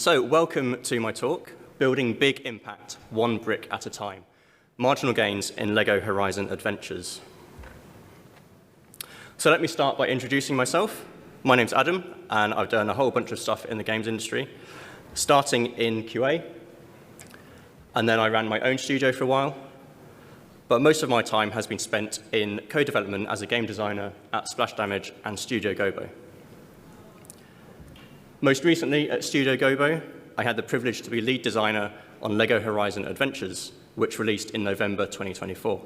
So, welcome to my talk, Building Big Impact, One Brick at a Time, Marginal Gains in LEGO Horizon Adventures. So let me start by introducing myself. My name's Adam, and I've done a whole bunch of stuff in the games industry, starting in QA, and then I ran my own studio for a while, but most of my time has been spent in code development as a game designer at Splash Damage and Studio Gobo. Most recently at Studio Gobo, I had the privilege to be lead designer on LEGO Horizon Adventures, which released in November 2024.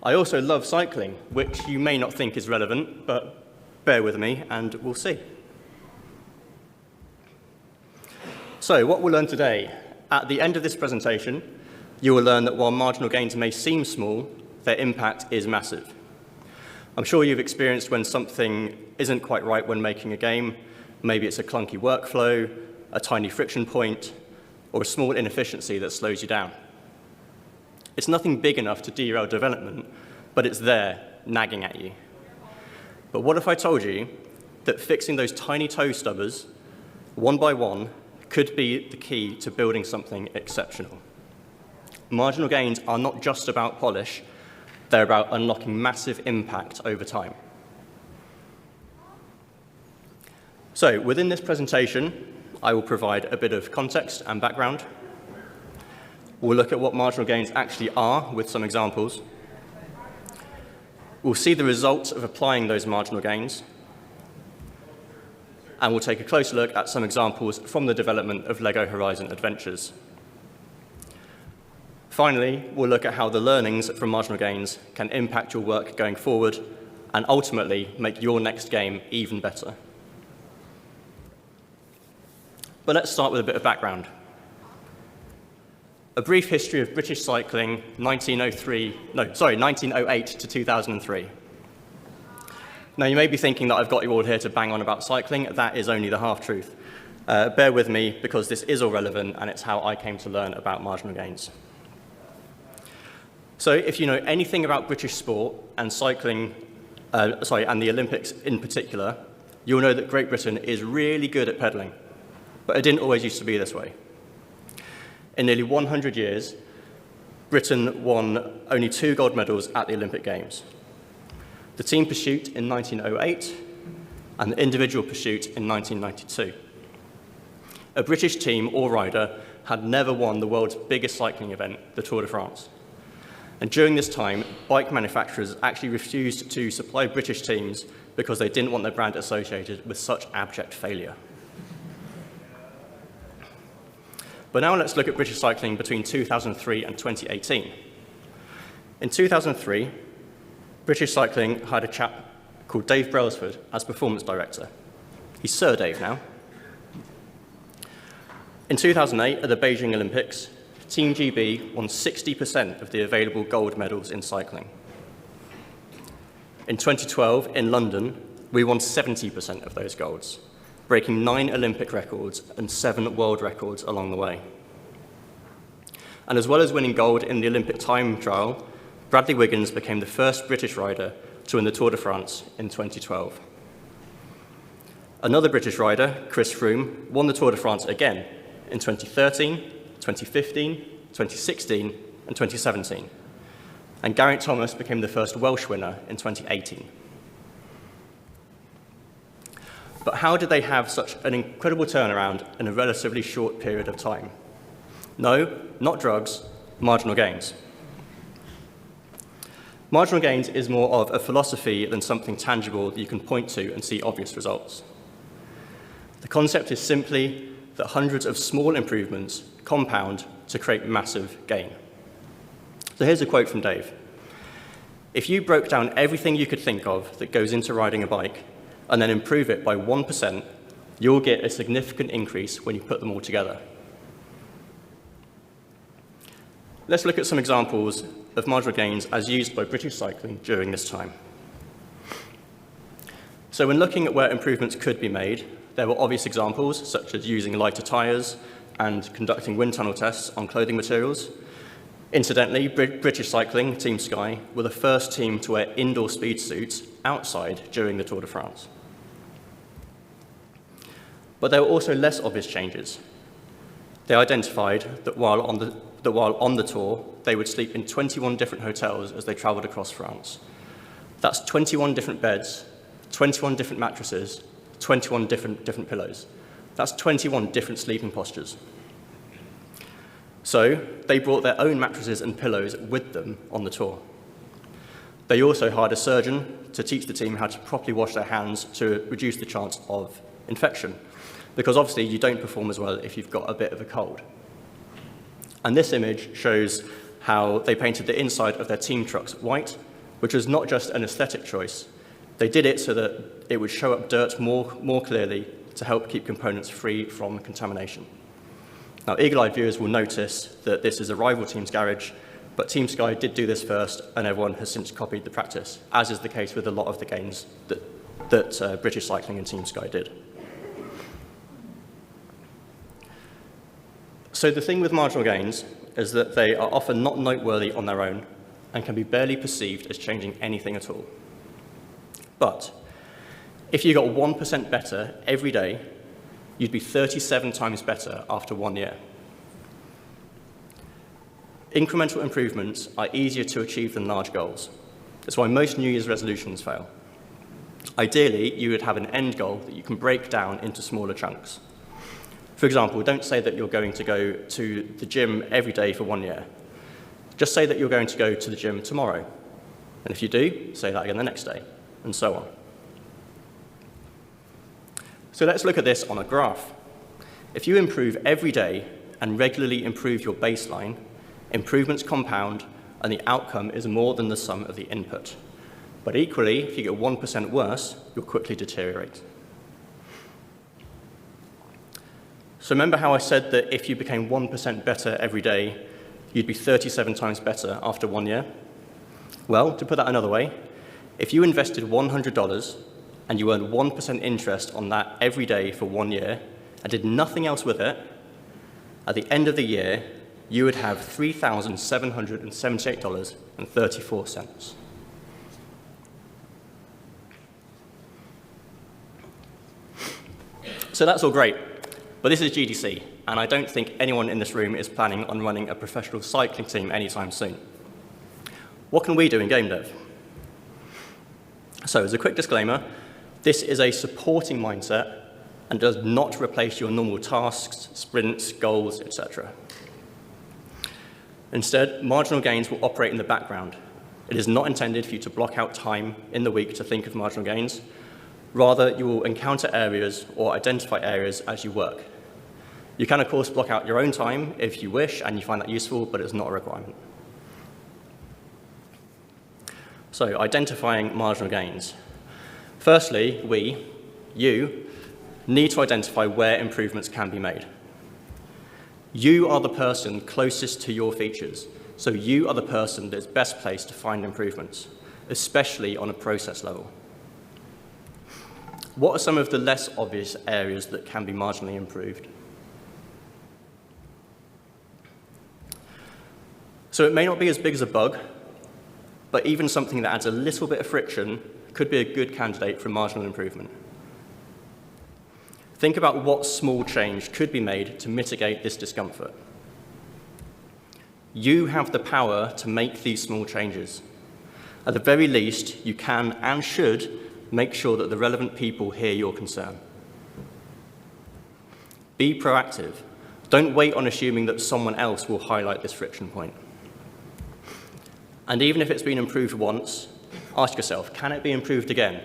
I also love cycling, which you may not think is relevant, but bear with me and we'll see. So what we'll learn today, at the end of this presentation, you will learn that while marginal gains may seem small, their impact is massive. I'm sure you've experienced when something isn't quite right when making a game. Maybe it's a clunky workflow, a tiny friction point, or a small inefficiency that slows you down. It's nothing big enough to derail development, but it's there, nagging at you. But what if I told you that fixing those tiny toe stubbers, one by one, could be the key to building something exceptional? Marginal gains are not just about polish, they're about unlocking massive impact over time. So within this presentation, I will provide a bit of context and background. We'll look at what marginal gains actually are with some examples. We'll see the results of applying those marginal gains. And we'll take a closer look at some examples from the development of LEGO Horizon Adventures. Finally, we'll look at how the learnings from marginal gains can impact your work going forward and ultimately make your next game even better. But let's start with a bit of background. A brief history of British cycling, 1908 to 2003. Now, you may be thinking that I've got you all here to bang on about cycling. That is only the half-truth. Bear with me, because this is all relevant, and it's how I came to learn about marginal gains. So if you know anything about British sport and cycling, and the Olympics in particular, you'll know that Great Britain is really good at pedalling, but it didn't always used to be this way. In nearly 100 years, Britain won only 2 gold medals at the Olympic Games. The team pursuit in 1908 and the individual pursuit in 1992. A British team or rider had never won the world's biggest cycling event, the Tour de France. And during this time, bike manufacturers actually refused to supply British teams because they didn't want their brand associated with such abject failure. But now let's look at British cycling between 2003 and 2018. In 2003, British cycling hired a chap called Dave Brailsford as performance director. He's Sir Dave now. In 2008, at the Beijing Olympics, Team GB won 60% of the available gold medals in cycling. In 2012, in London, we won 70% of those golds, breaking 9 Olympic records and 7 world records along the way. And as well as winning gold in the Olympic time trial, Bradley Wiggins became the first British rider to win the Tour de France in 2012. Another British rider, Chris Froome, won the Tour de France again in 2013, 2015, 2016, and 2017. And Geraint Thomas became the first Welsh winner in 2018. But how did they have such an incredible turnaround in a relatively short period of time? No, not drugs, marginal gains. Marginal gains is more of a philosophy than something tangible that you can point to and see obvious results. The concept is simply that hundreds of small improvements compound to create massive gain. So here's a quote from Dave. If you broke down everything you could think of that goes into riding a bike and then improve it by 1%, you'll get a significant increase when you put them all together. Let's look at some examples of marginal gains as used by British cycling during this time. So when looking at where improvements could be made, there were obvious examples, such as using lighter tyres and conducting wind tunnel tests on clothing materials. Incidentally, British cycling, Team Sky, were the first team to wear indoor speed suits outside during the Tour de France. But there were also less obvious changes. They identified that while on the tour, they would sleep in 21 different hotels as they traveled across France. That's 21 different beds, 21 different mattresses, 21 different pillows. That's 21 different sleeping postures. So they brought their own mattresses and pillows with them on the tour. They also hired a surgeon to teach the team how to properly wash their hands to reduce the chance of infection, because obviously you don't perform as well if you've got a bit of a cold. And this image shows how they painted the inside of their team trucks white, which was not just an aesthetic choice. They did it so that it would show up dirt more clearly to help keep components free from contamination. Now, eagle-eyed viewers will notice that this is a rival team's garage, but Team Sky did do this first, and everyone has since copied the practice, as is the case with a lot of the games that British Cycling and Team Sky did. So the thing with marginal gains is that they are often not noteworthy on their own and can be barely perceived as changing anything at all. But if you got 1% better every day, you'd be 37 times better after 1 year. Incremental improvements are easier to achieve than large goals. That's why most New Year's resolutions fail. Ideally, you would have an end goal that you can break down into smaller chunks. For example, don't say that you're going to go to the gym every day for 1 year. Just say that you're going to go to the gym tomorrow. And if you do, say that again the next day, and so on. So let's look at this on a graph. If you improve every day and regularly improve your baseline, improvements compound, and the outcome is more than the sum of the input. But equally, if you get 1% worse, you'll quickly deteriorate. So remember how I said that if you became 1% better every day, you'd be 37 times better after 1 year? Well, to put that another way, if you invested $100 and you earned 1% interest on that every day for 1 year and did nothing else with it, at the end of the year, you would have $3,778.34. So that's all great, but this is GDC, and I don't think anyone in this room is planning on running a professional cycling team anytime soon. What can we do in game dev? So as a quick disclaimer, this is a supporting mindset and does not replace your normal tasks, sprints, goals, etc. Instead, marginal gains will operate in the background. It is not intended for you to block out time in the week to think of marginal gains. Rather, you will encounter areas or identify areas as you work. You can, of course, block out your own time if you wish and you find that useful, but it's not a requirement. So, identifying marginal gains. Firstly, you, need to identify where improvements can be made. You are the person closest to your features, so you are the person that is best placed to find improvements, especially on a process level. What are some of the less obvious areas that can be marginally improved? So it may not be as big as a bug, but even something that adds a little bit of friction could be a good candidate for marginal improvement. Think about what small change could be made to mitigate this discomfort. You have the power to make these small changes. At the very least, you can and should make sure that the relevant people hear your concern. Be proactive. Don't wait on assuming that someone else will highlight this friction point. And even if it's been improved once, ask yourself, can it be improved again?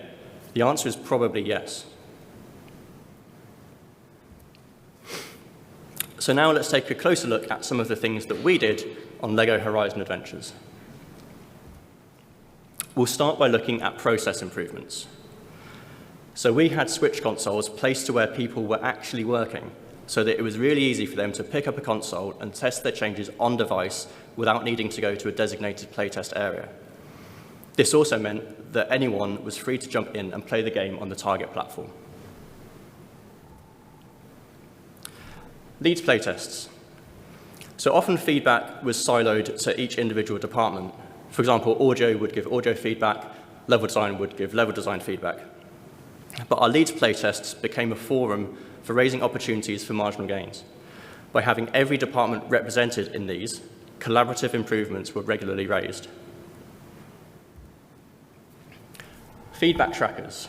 The answer is probably yes. So now let's take a closer look at some of the things that we did on LEGO Horizon Adventures. We'll start by looking at process improvements. So we had Switch consoles placed to where people were actually working, so that it was really easy for them to pick up a console and test their changes on device without needing to go to a designated playtest area. This also meant that anyone was free to jump in and play the game on the target platform. Lead playtests. So often feedback was siloed to each individual department. For example, audio would give audio feedback, level design would give level design feedback. But our Leeds playtests became a forum for raising opportunities for marginal gains. By having every department represented in these, collaborative improvements were regularly raised. Feedback trackers.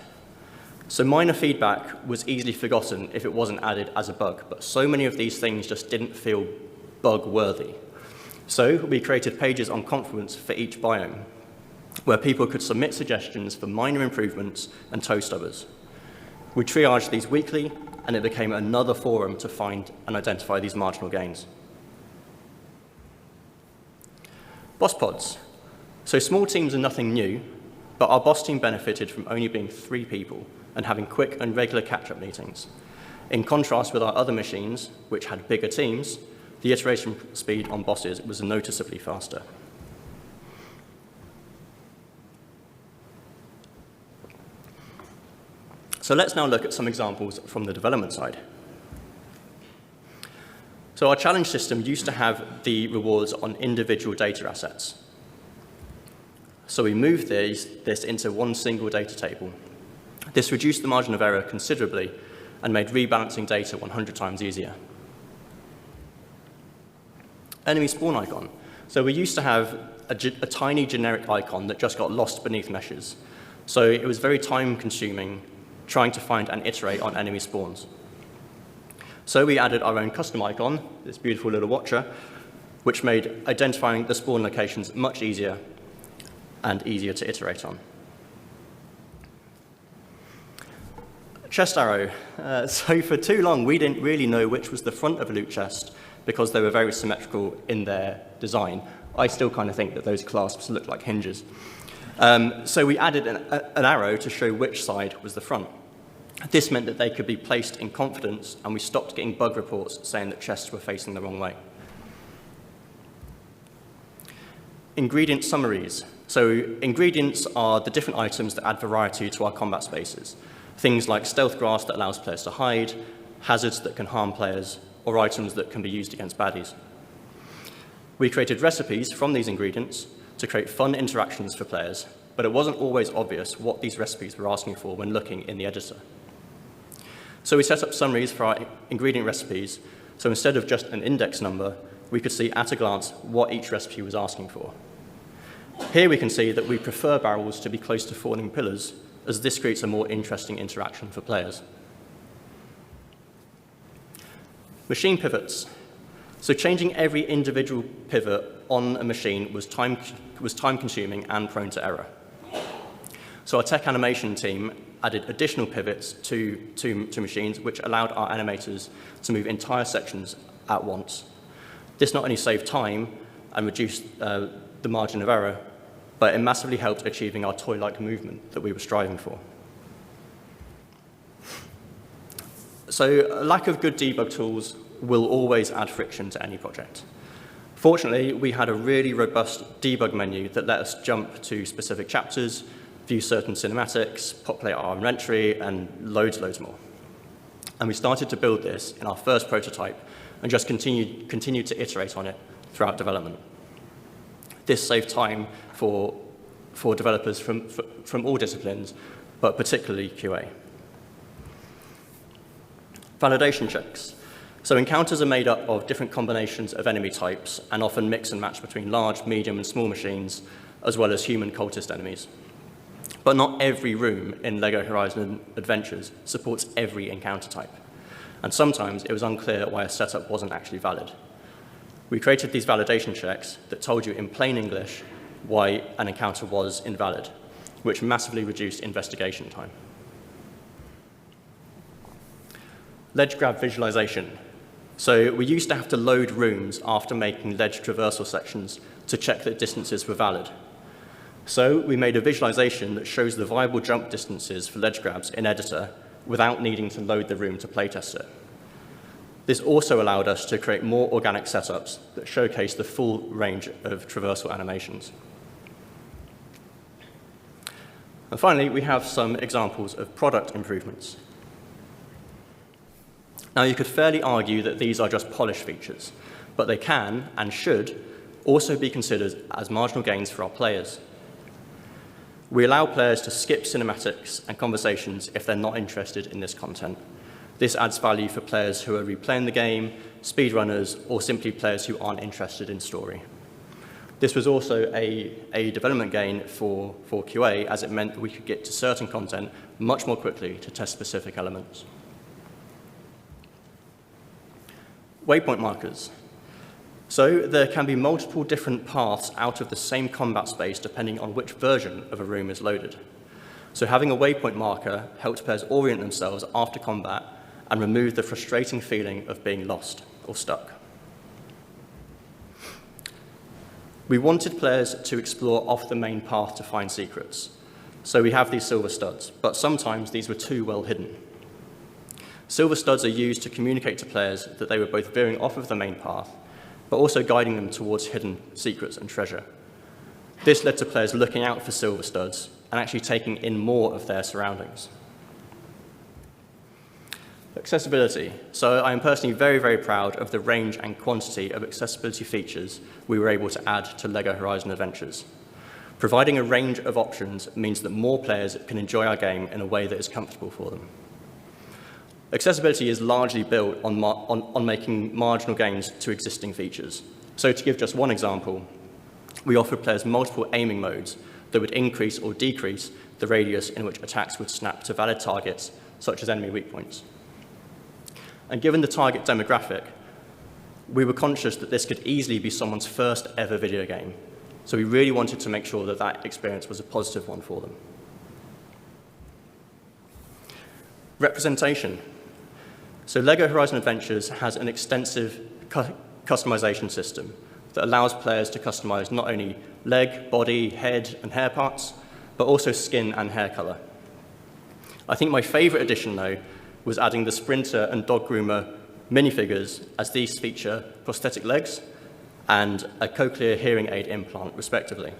So minor feedback was easily forgotten if it wasn't added as a bug, but so many of these things just didn't feel bug-worthy. So we created pages on Confluence for each biome, where people could submit suggestions for minor improvements and toe stubbers. We triaged these weekly, and it became another forum to find and identify these marginal gains. Boss pods. So small teams are nothing new, but our boss team benefited from only being 3 people and having quick and regular catch-up meetings. In contrast with our other machines, which had bigger teams, the iteration speed on bosses was noticeably faster. So let's now look at some examples from the development side. So our challenge system used to have the rewards on individual data assets. So we moved this into one single data table. This reduced the margin of error considerably and made rebalancing data 100 times easier. Enemy spawn icon. So we used to have a tiny generic icon that just got lost beneath meshes. So it was very time-consuming trying to find and iterate on enemy spawns. So we added our own custom icon, this beautiful little watcher, which made identifying the spawn locations much easier and easier to iterate on. Chest arrow. So for too long, we didn't really know which was the front of a loot chest because they were very symmetrical in their design. I still kind of think that those clasps look like hinges. So we added an arrow to show which side was the front. This meant that they could be placed in confidence, and we stopped getting bug reports saying that chests were facing the wrong way. Ingredient summaries. So ingredients are the different items that add variety to our combat spaces. Things like stealth grass that allows players to hide, hazards that can harm players, or items that can be used against baddies. We created recipes from these ingredients to create fun interactions for players, but it wasn't always obvious what these recipes were asking for when looking in the editor. So we set up summaries for our ingredient recipes, so instead of just an index number, we could see at a glance what each recipe was asking for. Here we can see that we prefer barrels to be close to falling pillars, as this creates a more interesting interaction for players. Machine pivots. So changing every individual pivot on a machine was time-consuming and prone to error. So our tech animation team added additional pivots to machines, which allowed our animators to move entire sections at once. This not only saved time and reduced the margin of error, but it massively helped achieving our toy-like movement that we were striving for. So a lack of good debug tools will always add friction to any project. Fortunately, we had a really robust debug menu that let us jump to specific chapters, view certain cinematics, populate our inventory, and loads more. And we started to build this in our first prototype and just continued to iterate on it throughout development. This saved time for developers from all disciplines, but particularly QA. Validation checks. So encounters are made up of different combinations of enemy types and often mix and match between large, medium, and small machines, as well as human cultist enemies. But not every room in LEGO Horizon Adventures supports every encounter type. And sometimes it was unclear why a setup wasn't actually valid. We created these validation checks that told you in plain English why an encounter was invalid, which massively reduced investigation time. Ledge grab visualization. So we used to have to load rooms after making ledge traversal sections to check that distances were valid. So we made a visualization that shows the viable jump distances for ledge grabs in Editor without needing to load the room to playtest it. This also allowed us to create more organic setups that showcase the full range of traversal animations. And finally, we have some examples of product improvements. Now, you could fairly argue that these are just polish features, but they can and should also be considered as marginal gains for our players. We allow players to skip cinematics and conversations if they're not interested in this content. This adds value for players who are replaying the game, speedrunners, or simply players who aren't interested in story. This was also a development gain for QA, as it meant that we could get to certain content much more quickly to test specific elements. Waypoint markers. So there can be multiple different paths out of the same combat space depending on which version of a room is loaded. So having a waypoint marker helps players orient themselves after combat and remove the frustrating feeling of being lost or stuck. We wanted players to explore off the main path to find secrets. So we have these silver studs, but sometimes these were too well hidden. Silver studs are used to communicate to players that they were both veering off of the main path, but also guiding them towards hidden secrets and treasure. This led to players looking out for silver studs and actually taking in more of their surroundings. Accessibility. So I am personally very, very proud of the range and quantity of accessibility features we were able to add to LEGO Horizon Adventures. Providing a range of options means that more players can enjoy our game in a way that is comfortable for them. Accessibility is largely built on making marginal gains to existing features. So to give just one example, we offered players multiple aiming modes that would increase or decrease the radius in which attacks would snap to valid targets, such as enemy weak points. And given the target demographic, we were conscious that this could easily be someone's first ever video game. So we really wanted to make sure that that experience was a positive one for them. Representation. So LEGO Horizon Adventures has an extensive customization system that allows players to customize not only leg, body, head, and hair parts, but also skin and hair color. I think my favorite addition, though, was adding the Sprinter and Dog Groomer minifigures, as these feature prosthetic legs and a cochlear hearing aid implant, respectively,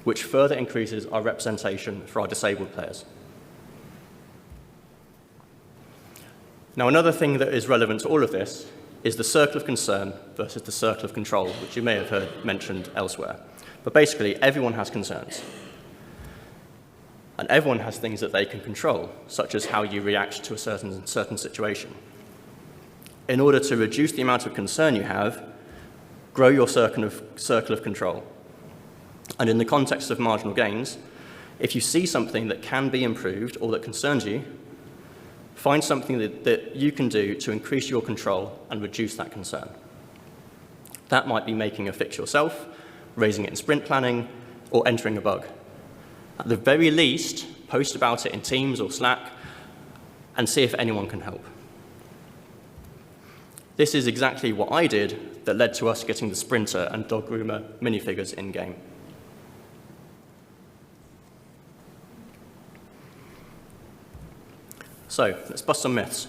which further increases our representation for our disabled players. Now, another thing that is relevant to all of this is the circle of concern versus the circle of control, which you may have heard mentioned elsewhere. But basically, everyone has concerns. And everyone has things that they can control, such as how you react to a certain situation. In order to reduce the amount of concern you have, grow your circle of control. And in the context of marginal gains, if you see something that can be improved or that concerns you, find something that you can do to increase your control and reduce that concern. That might be making a fix yourself, raising it in sprint planning, or entering a bug. At the very least, post about it in Teams or Slack and see if anyone can help. This is exactly what I did that led to us getting the Sprinter and Dog Groomer minifigures in-game. So let's bust some myths.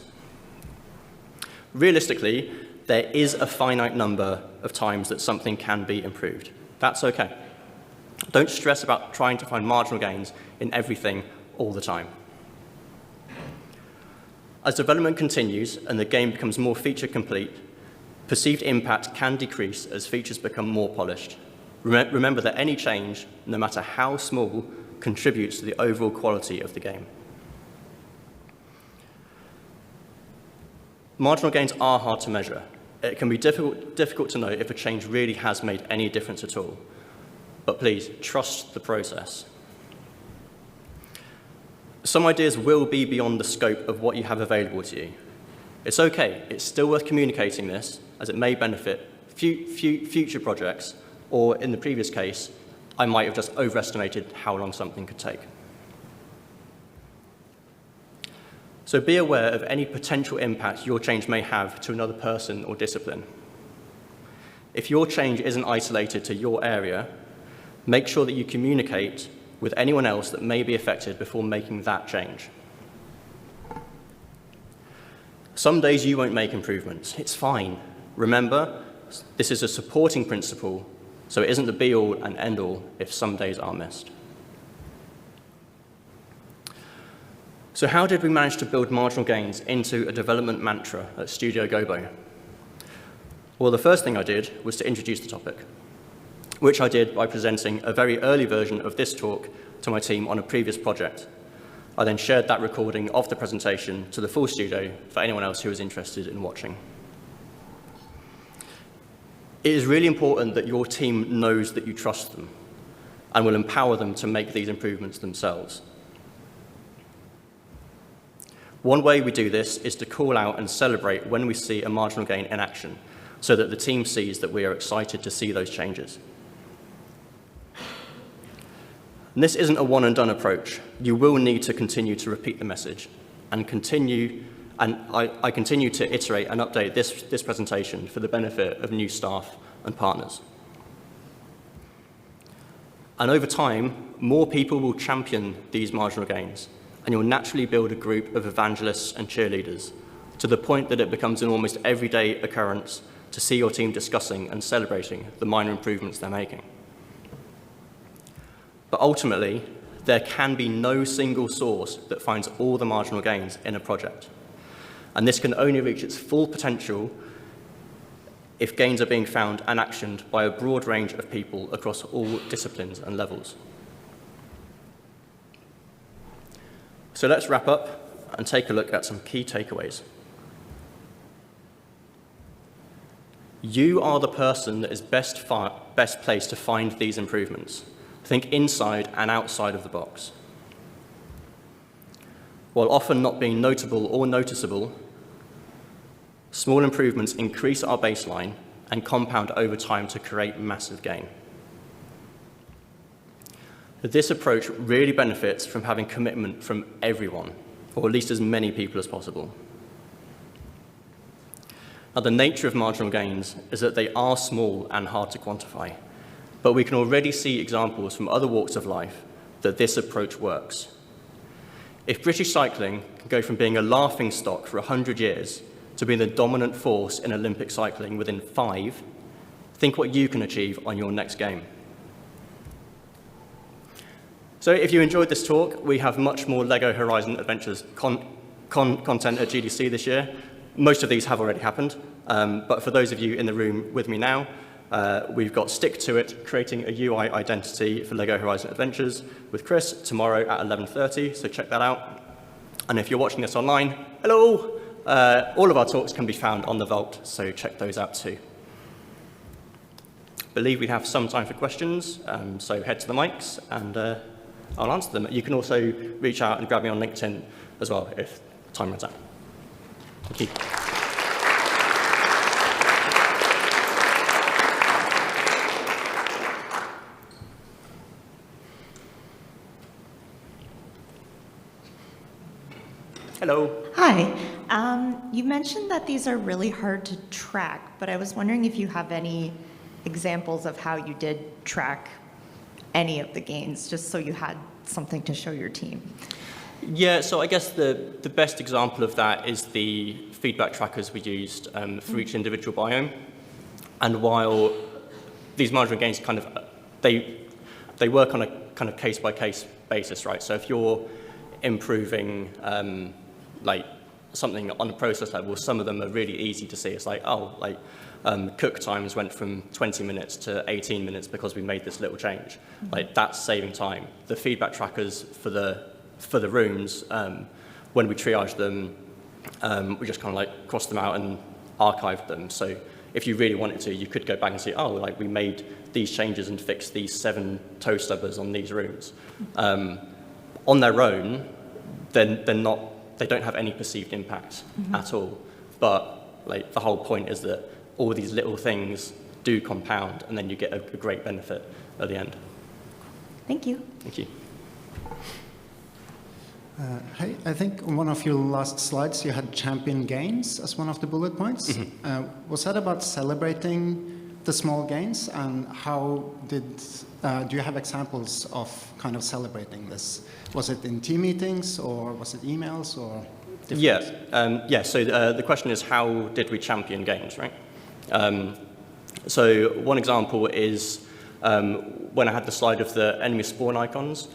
Realistically, there is a finite number of times that something can be improved. That's okay. Don't stress about trying to find marginal gains in everything all the time. As development continues and the game becomes more feature complete, perceived impact can decrease as features become more polished. Remember that any change, no matter how small, contributes to the overall quality of the game. Marginal gains are hard to measure. It can be difficult to know if a change really has made any difference at all. But please, trust the process. Some ideas will be beyond the scope of what you have available to you. It's okay. It's still worth communicating this, as it may benefit future projects, or in the previous case, I might have just overestimated how long something could take. So be aware of any potential impact your change may have to another person or discipline. If your change isn't isolated to your area, make sure that you communicate with anyone else that may be affected before making that change. Some days you won't make improvements. It's fine. Remember, this is a supporting principle, so it isn't the be-all and end-all if some days are missed. So how did we manage to build marginal gains into a development mantra at Studio Gobo? Well, the first thing I did was to introduce the topic. which I did by presenting a very early version of this talk to my team on a previous project. I then shared that recording of the presentation to the full studio for anyone else who was interested in watching. It is really important that your team knows that you trust them and will empower them to make these improvements themselves. One way we do this is to call out and celebrate when we see a marginal gain in action, so that the team sees that we are excited to see those changes. And this isn't a one-and-done approach. You will need to continue to repeat the message and I continue to iterate and update this presentation for the benefit of new staff and partners. And over time, more people will champion these marginal gains, and you'll naturally build a group of evangelists and cheerleaders to the point that it becomes an almost everyday occurrence to see your team discussing and celebrating the minor improvements they're making. But ultimately, there can be no single source that finds all the marginal gains in a project. And this can only reach its full potential if gains are being found and actioned by a broad range of people across all disciplines and levels. So let's wrap up and take a look at some key takeaways. You are the person that is best placed to find these improvements. Think inside and outside of the box. While often not being notable or noticeable, small improvements increase our baseline and compound over time to create massive gain. This approach really benefits from having commitment from everyone, or at least as many people as possible. Now, the nature of marginal gains is that they are small and hard to quantify, but we can already see examples from other walks of life that this approach works. If British cycling can go from being a laughingstock for 100 years to being the dominant force in Olympic cycling within 5, think what you can achieve on your next game. So if you enjoyed this talk, we have much more LEGO Horizon Adventures content at GDC this year. Most of these have already happened, but for those of you in the room with me now, we've got Stick to It, creating a UI identity for LEGO Horizon Adventures with Chris tomorrow at 11:30, so check that out. And if you're watching this online, hello! All of our talks can be found on the Vault, so check those out too. I believe we have some time for questions, so head to the mics and I'll answer them. You can also reach out and grab me on LinkedIn as well if time runs out. Thank you. Hello. Hi. You mentioned that these are really hard to track, but I was wondering if you have any examples of how you did track any of the gains, just so you had something to show your team. Yeah, so I guess the best example of that is the feedback trackers we used for each individual biome. And while these marginal gains kind of, they work on a kind of case-by-case basis, right? So if you're improving like something on a process level, some of them are really easy to see. It's like, oh, like cook times went from 20 minutes to 18 minutes because we made this little change. Like that's saving time. The feedback trackers for the rooms, when we triaged them, we just kind of like crossed them out and archived them. So if you really wanted to, you could go back and see, oh, like we made these changes and fixed these 7 toe stubbers on these rooms. On their own, then they don't have any perceived impact at all. But like the whole point is that all these little things do compound, and then you get a great benefit at the end. Thank you. Thank you. Hey, I think on one of your last slides you had champion gains as one of the bullet points. Was that about celebrating the small gains, and how do you have examples of kind of celebrating this? Was it in team meetings, or was it emails, or different? Yeah, so the question is, how did we champion gains, right? So one example is when I had the slide of the enemy spawn icons.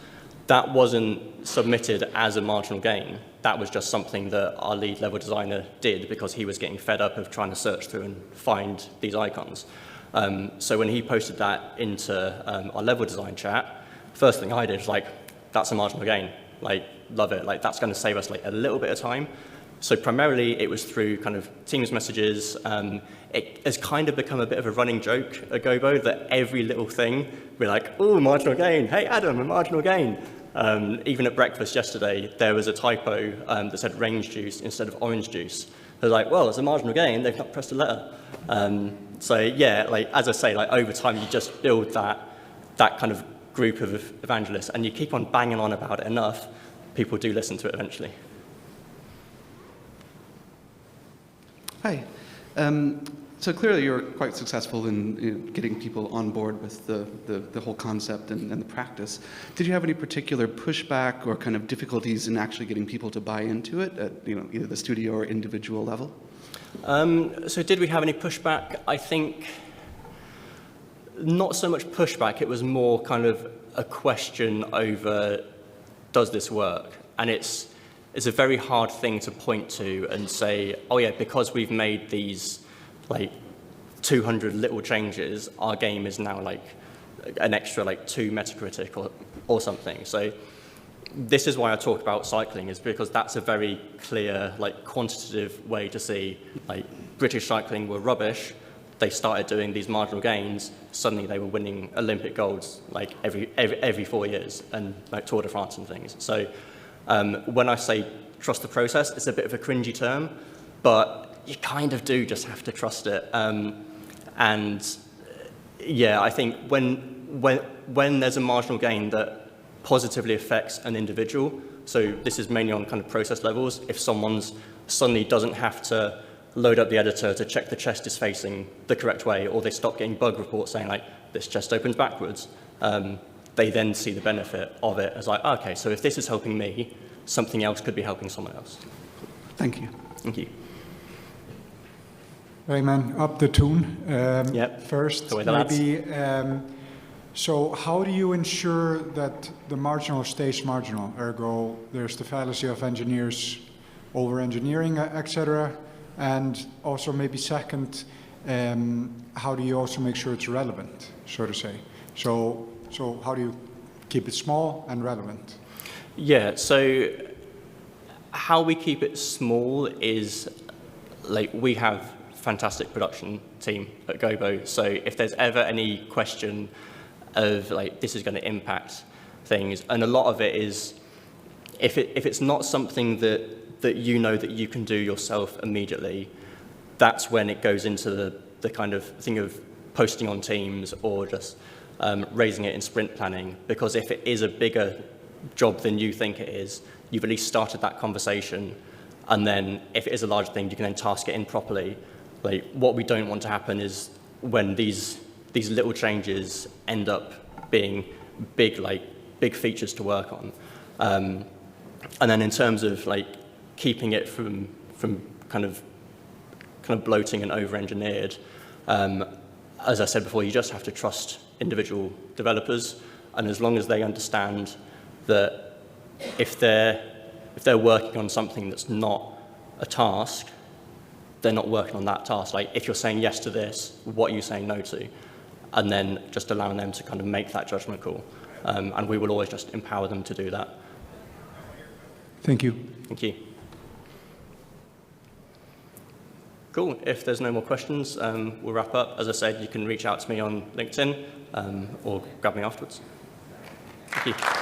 That wasn't submitted as a marginal gain. That was just something that our lead level designer did because he was getting fed up of trying to search through and find these icons. So when he posted that into our level design chat, first thing I did was like, that's a marginal gain. Like, love it. Like, that's going to save us like a little bit of time. So primarily it was through kind of Teams messages. It has kind of become a bit of a running joke at Gobo that every little thing, we're like, oh, marginal gain. Hey, Adam, a marginal gain. Even at breakfast yesterday, there was a typo that said range juice instead of orange juice. They're like, well, it's a marginal gain. They've not pressed a letter. So yeah, like as I say, like over time, you just build that kind of group of evangelists, and you keep on banging on about it enough, people do listen to it eventually. Hi. So clearly you're quite successful in getting people on board with the whole concept and the practice. Did you have any particular pushback or kind of difficulties in actually getting people to buy into it at either the studio or individual level? So did we have any pushback? I think not so much pushback, it was more kind of a question over, does this work? And it's a very hard thing to point to and say, oh yeah, because we've made these like 200 little changes, our game is now like an extra like 2 Metacritic or something. So this is why I talk about cycling, is because that's a very clear like quantitative way to see like British cycling were rubbish. They started doing these marginal gains. Suddenly they were winning Olympic golds like every 4 years, and like Tour de France and things. So when I say trust the process, it's a bit of a cringy term, but you kind of do just have to trust it. And yeah, I think when there's a marginal gain that positively affects an individual, so this is mainly on kind of process levels, if someone's suddenly doesn't have to load up the editor to check the chest is facing the correct way, or they stop getting bug reports saying like, this chest opens backwards, they then see the benefit of it as like, okay, so if this is helping me, something else could be helping someone else. Thank you. Thank you. Rayman, up the tune. Yep. First, Go with maybe, so how do you ensure that the marginal stays marginal? Ergo, there's the fallacy of engineers over-engineering, etc. And also maybe second, how do you also make sure it's relevant, so to say? So how do you keep it small and relevant? Yeah, so how we keep it small is like we have fantastic production team at Gobo. So if there's ever any question of like this is going to impact things, and a lot of it is if it's not something that you know that you can do yourself immediately, that's when it goes into the kind of thing of posting on Teams or just raising it in sprint planning. Because if it is a bigger job than you think it is, you've at least started that conversation, and then if it is a larger thing, you can then task it in properly. Like what we don't want to happen is when these little changes end up being big features to work on. And then in terms of like keeping it from kind of bloating and over-engineered, as I said before, you just have to trust individual developers, and as long as they understand that if they're working on something that's not a task, they're not working on that task. Like if you're saying yes to this, what are you saying no to? And then just allowing them to kind of make that judgment call. And we will always just empower them to do that. Thank you. Thank you. Cool. If there's no more questions, we'll wrap up. As I said, you can reach out to me on LinkedIn or grab me afterwards. Thank you.